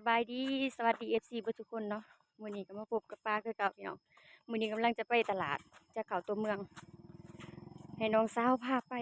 บายดีสวัสดีFCเบ่ทุกคนเนาะมื้อนี้ก็มาพบกับป้าคือเก่าพี่น้องมื้อนี้กำลังจะไปตลาดจะเข้าตัวเมืองให้น้องสาวพาไป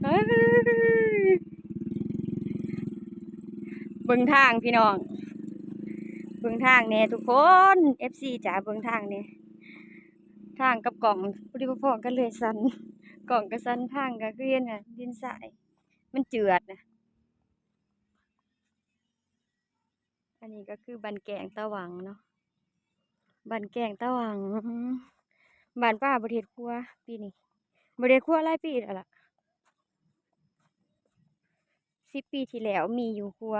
เอ้ยเบิ่งทางพี่น้องเบิ่งทางแน่ทุกคน FC จ๋าเบิ่งทางแน่ทางกับกล่องบ่ได้พอๆกันเลยสั่นกล่องก็สั่นทางก็คือเห็นน่ะดินทรายมันเจือดน่ะอันนี้ก็คือบ้านแกงตะหวังเนาะบ้านแกงตะหวังบ้านป้าบ่ได้เฮ็ดครัวปีนี้บ่ได้เฮ็ดครัวหลายปีแล้วล่ะ10 ปีที่แล้วมีอยู่ครัว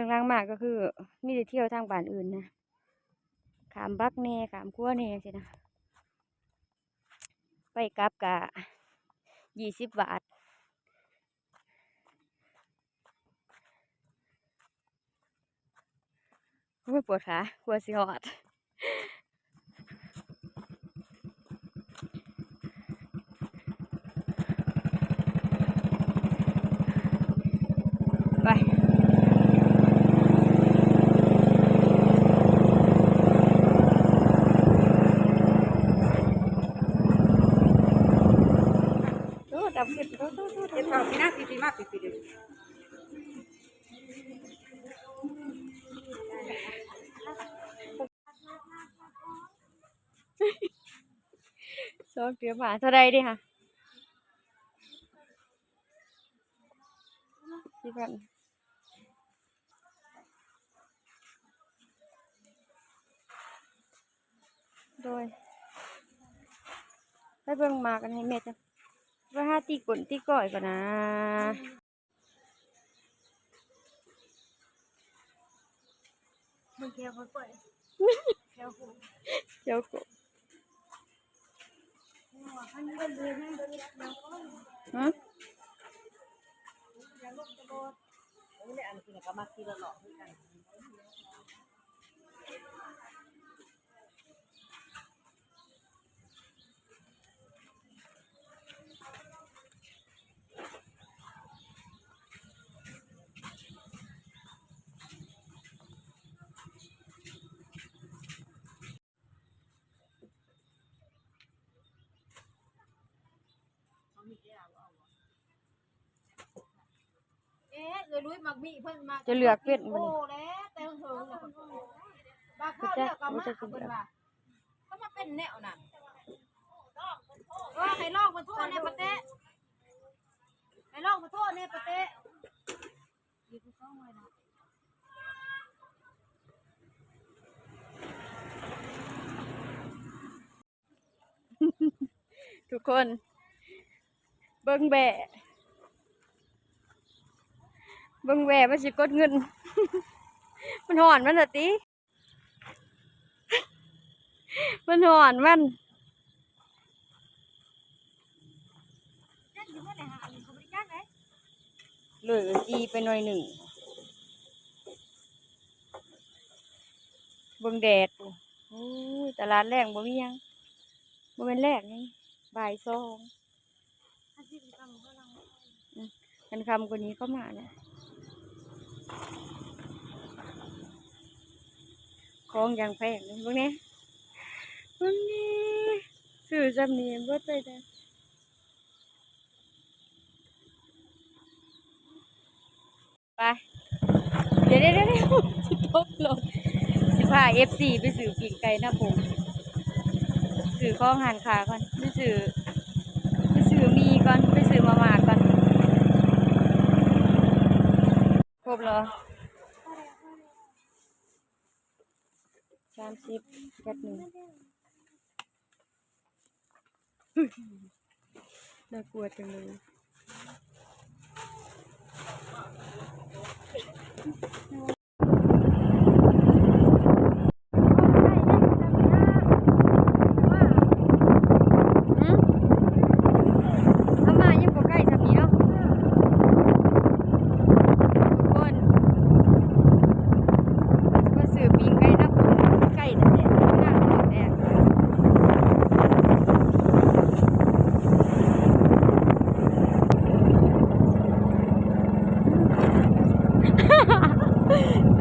หลังๆมาก็คือมีแต่เที่ยวทางบ้านอื่นนะขามบักแหน่ขามครัวแหน่จังซี้นะไปกลับก็20 บาทโอ้ยปวดขากลัวสิฮอดไปโอ้ดำขึ้นโตๆๆ เจ็บเข่าพี่นะพี่มาพี่เดี๋ยวซอกเดือหมาเท่าใดเด้ค่ะ4,000โดยไปเบิ่งหมากันให้แม่จ้ะไปหาตีก้นตีก้อยก่อนนะมึงแค่คนป่วยแค่คน เดี๋ยวกบฮะ นี่อันนี้ก็มากินหลอกด้วยกัน เลยลุยมักมีเพิ่นมา จะเลือกเป็ดบ่ โอ้ นี่ แล้วแต่เฮิงบาเข้าเดียวกับมาเพิ่นว่าก็มาเป็นแนวน่ะว่าให้ลอกมาโทษเนี่ยปะเต้ให้ลอกมาโทษเนี่ยปะเต้อยู่ที่ช่องไว้นะ ทุกคนเบิ่งแบะเบิ่งแบะมันสิกดเงิน มันหอนมันน่ะติมันหอนมัน เจ็ดอยู่เมื่อไหร่หาอันนี้เขาไม่ได้จ้างไหน เหลือจีไปหน่อยหนึ่งเบิ่งแดดปูโอ้ยตลาดแรงบ่มีหยังบ่แม่นแรงนี่บ่าย2อาชีพกรรมเขาลัง กันคำกว่านี้ก็มาเนี่ยของอย่างแพงนี่เบิ่งนี่เบิ่งนี่ซื้อจำนี้เบิดไปจ้ะไปเดี๋ยวสิตกลงสิพา FC ไปซื้อปิ้งไก่หน้าผมซื้อของหันขาก่อนไปซื้อมีก่อนไปซื้อมาม่าก่อนครบแล้ว30กัดหนึ่งน่ากลัวจังเลย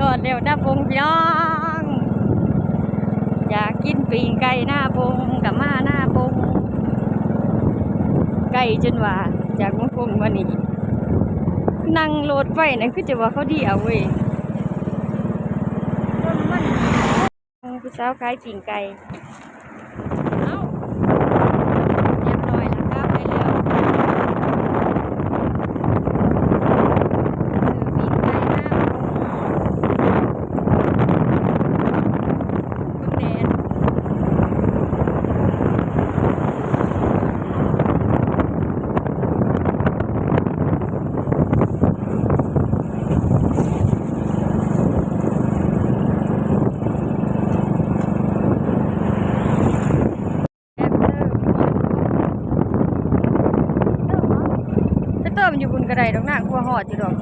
ก่อนเดี๋ยวหน้าพงพี่น้องอยากกินปีงไก่หน้าพงกับมาหน้าพงไก่จนว่าจากเมืองพงมานี่นั่งรถไฟนั่นคือจะว่าเขาดีเอาเว้ยผู้สาวขายปีงไก่เอ้าเรียบร้อยแล้วครับไปแล้วซื้อปีงไก่หน้าพงคุณแดน จะเติมอยู่บนกระไดดอกหน้าครัวหอดอยู่ดอก